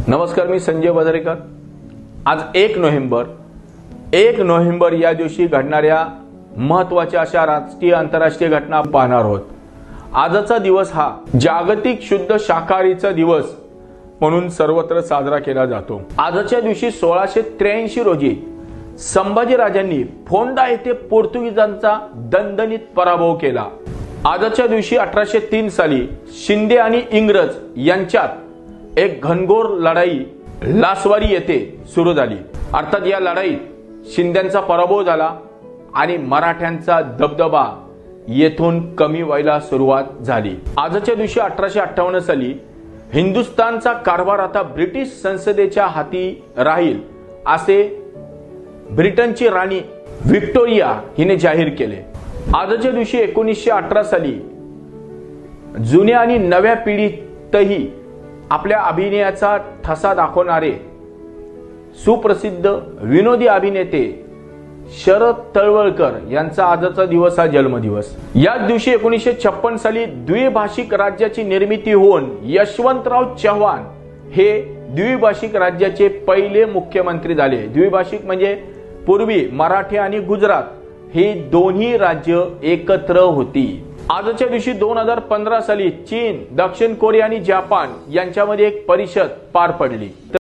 नमस्कार, मी संजय बाजारेकर। आज 1 नोव्हेंबर या दिवशी घडणाऱ्या महत्त्वाच्या अशा राष्ट्रीय आंतरराष्ट्रीय घटना पाहणार आहोत। आजचा दिवस हा जागतिक शुद्ध शाकाहारीचा दिवस म्हणून सर्वत्र साजरा केला जातो। आजच्या दिवशी 1683 रोजी संभाजीराजांनी फोंडा येथे पोर्तुगीजांचा दणदणीत पराभव केला। आजच्या दिवशी 1803 साली शिंदे आणि इंग्रज यांच्यात एक घनघोर लढाई लासवारी येथे सुरू झाली। अर्थात या लढाईत शिंद्यांचा पराभव झाला आणि मराठ्यांचा दबदबा येथून कमी व्हायला सुरुवात झाली। आजच्या दिवशी 1858 साली हिंदुस्थानचा कारभार आता ब्रिटिश संसदेच्या हाती राहील असे ब्रिटनची राणी व्हिक्टोरिया हिने जाहीर केले। आजच्या दिवशी 1918 साली जुन्या आणि नव्या पिढीतही आपल्या अभिनयाचा ठसा दाखवणारे सुप्रसिद्ध विनोदी अभिनेते शरद तळवलकर यांचा आजचा दिवस हा जन्मदिवस। याच दिवशी 1956 साली द्विभाषिक राज्याची निर्मिती होऊन यशवंतराव चव्हाण हे द्विभाषिक राज्याचे पहिले मुख्यमंत्री झाले। द्विभाषिक म्हणजे पूर्वी मराठी आणि गुजरात ही दोन्ही राज्य एकत्र होती। आजच्या दिवशी 2015 साली चीन, दक्षिण कोरिया आणि जपान यांच्यामध्ये एक परिषद पार पडली।